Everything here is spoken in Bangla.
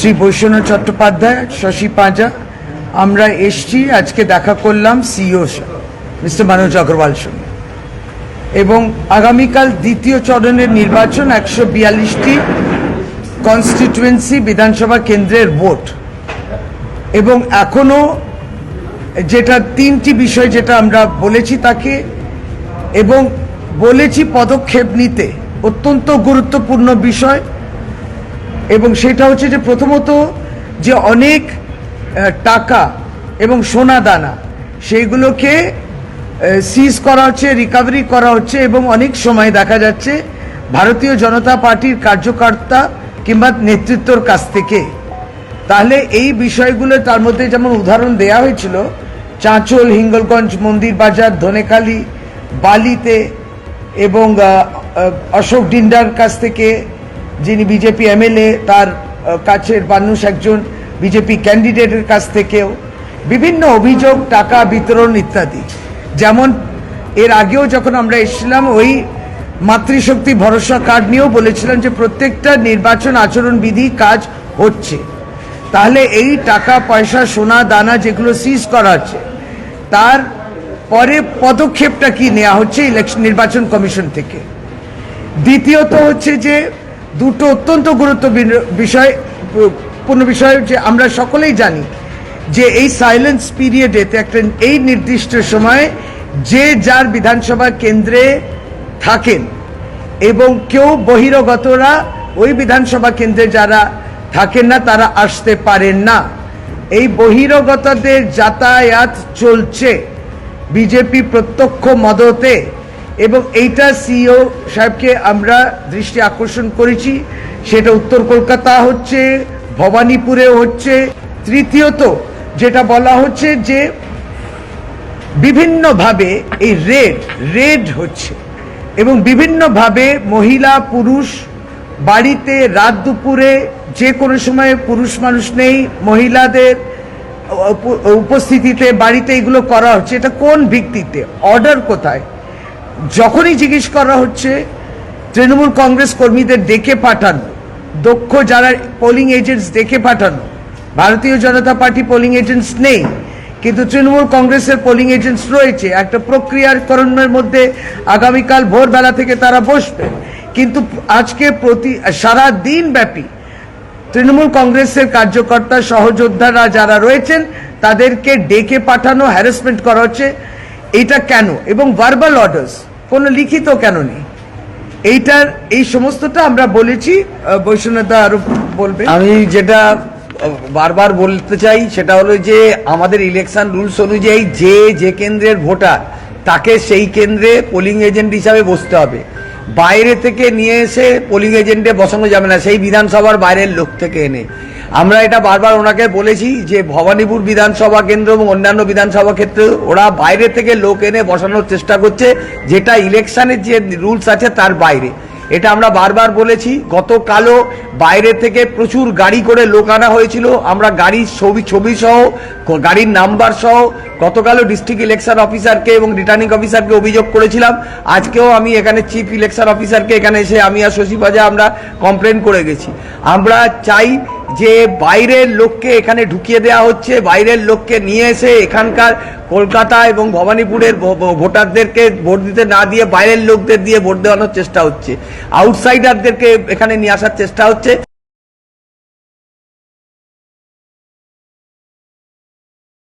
শ্রী বৈশ্বনাথ চট্টোপাধ্যায়, শশী পাঁজা, আমরা এসছি আজকে দেখা করলাম সিইও মিস্টার মনোজ অগ্রওয়াল সঙ্গে, এবং আগামীকাল দ্বিতীয় চরণের নির্বাচন 142টি কনস্টিটুয়েন্সি বিধানসভা কেন্দ্রের ভোট, এবং এখনো যেটা 3টি বিষয় যেটা আমরা বলেছি তাকে, এবং বলেছি পদক্ষেপ নিতে অত্যন্ত গুরুত্বপূর্ণ বিষয়, এবং সেটা হচ্ছে যে প্রথমত যে অনেক টাকা এবং সোনা দানা সেইগুলোকে সিজ করা হচ্ছে, রিকভারি করা হচ্ছে, এবং অনেক সময় দেখা যাচ্ছে ভারতীয় জনতা পার্টির কার্যকর্তা কিংবা নেতৃত্বর কাছ থেকে। তাহলে এই বিষয়গুলো তার মধ্যে যেমন উদাহরণ দেয়া হয়েছিল চাঁচল, হিঙ্গলগঞ্জ, মন্দির বাজার, ধনেখালি, বালিতে, এবং অশোক ডিন্ডার কাছ থেকে, যিনি বিজেপি এমএলএ, তার কাছের মানুষ একজন বিজেপি ক্যান্ডিডেটের কাছ থেকেও বিভিন্ন অভিযোগ, টাকা বিতরণ ইত্যাদি। যেমন এর আগেও যখন আমরা এসেছিলাম ওই মাতৃশক্তি ভরসা কার্ড নিয়েও বলেছিলাম যে প্রত্যেকটা নির্বাচন আচরণবিধি কাজ হচ্ছে। তাহলে এই টাকা পয়সা, সোনা দানা যেগুলো সিজ করা হচ্ছে তার পরে পদক্ষেপটা কি নেওয়া হচ্ছে নির্বাচন কমিশন থেকে। দ্বিতীয়ত হচ্ছে যে দুটো অত্যন্ত গুরুত্বপূর্ণ বিষয় যে আমরা সকলেই জানি যে এই সাইলেন্স পিরিয়ডেতে একটা এই নির্দিষ্ট সময়ে যে যার বিধানসভা কেন্দ্রে থাকেন এবং কেউ বহিরাগতরা ওই বিধানসভা কেন্দ্রে যারা থাকেন না তারা আসতে পারেন না। এই বহিরাগতদের যাতায়াত চলছে বিজেপি প্রত্যক্ষ মদতে, এবং এইটা সিইও সাহেবকে আমরা দৃষ্টি আকর্ষণ করেছি। সেটা উত্তর কলকাতা হচ্ছে, ভবানীপুরেও হচ্ছে। তৃতীয়ত যেটা বলা হচ্ছে যে বিভিন্নভাবে এই রেড হচ্ছে, এবং বিভিন্নভাবে মহিলা পুরুষ বাড়িতে রাত দুপুরে যে কোনো সময় পুরুষ মানুষ নেই, মহিলাদের উপস্থিতিতে বাড়িতে এগুলো করা হচ্ছে। এটা কোন ভিত্তিতে, অর্ডার কোথায়? যখনই জিজ্ঞেস করা হচ্ছে তৃণমূল কংগ্রেস কর্মীদের ডেকে পাঠানো, দক্ষ যারা পোলিং এজেন্টস ডেকে পাঠানো। ভারতীয় জনতা পার্টি পোলিং এজেন্টস নেই, কিন্তু তৃণমূল কংগ্রেসের পোলিং এজেন্টস রয়েছে। একটা প্রক্রিয়াকরণের মধ্যে আগামীকাল ভোরবেলা থেকে তারা বসবে, কিন্তু আজকে সারা দিন ব্যাপী তৃণমূল কংগ্রেসের কার্যকর্তা সহযোদ্ধারা যারা রয়েছেন তাদেরকে ডেকে পাঠানো, হ্যারাসমেন্ট করা হচ্ছে। এটা কেন? এবং ভার্বাল অর্ডার্স, কোনো লিখিত কেন নেই? এইটার এই সমস্তটা আমরা বলেছি। বৈশ্বনাথদা আরো বলবে। আমি যেটা বারবার বলতে চাই সেটা হলো যে আমাদের ইলেকশন রুলস অনুযায়ী যে কেন্দ্রের ভোটার তাকে সেই কেন্দ্রে পোলিং এজেন্ট হিসাবে বসতে হবে। বাইরে থেকে নিয়ে এসে পোলিং এজেন্টে বসানো যাবে না, সেই বিধানসভার বাইরের লোক থেকে এনে। আমরা এটা বারবার ওনাকে বলেছি যে ভবানীপুর বিধানসভা কেন্দ্র এবং অন্যান্য বিধানসভা ক্ষেত্রে ওরা বাইরে থেকে লোক এনে বসানোর চেষ্টা করছে, যেটা ইলেকশনের যে রুলস আছে তার বাইরে। এটা আমরা বারবার বলেছি। গতকালও বাইরে থেকে প্রচুর গাড়ি করে লোক আনা হয়েছিল। আমরা গাড়ির ছবি সহ, গাড়ির নাম্বার সহ গতকালও ডিস্ট্রিক্ট ইলেকশন অফিসারকে এবং রিটার্নিং অফিসারকে অভিযোগ করেছিলাম। আজকেও আমি এখানে চিফ ইলেকশন অফিসারকে এখানে এসে আমি আর শশী পাঁজা আমরা কমপ্লেন করে গেছি। আমরা চাই যে বাইরের লোককে এখানে ঢুকিয়ে দেওয়া হচ্ছে, বাইরের লোককে নিয়ে এসে এখানকার কলকাতা এবং ভবানীপুরের ভোটারদেরকে ভোট দিতে না দিয়ে বাইরের লোকদের দিয়ে ভোট দেওয়ানোর চেষ্টা হচ্ছে, আউটসাইডারদেরকে এখানে নিয়ে আসার চেষ্টা হচ্ছে।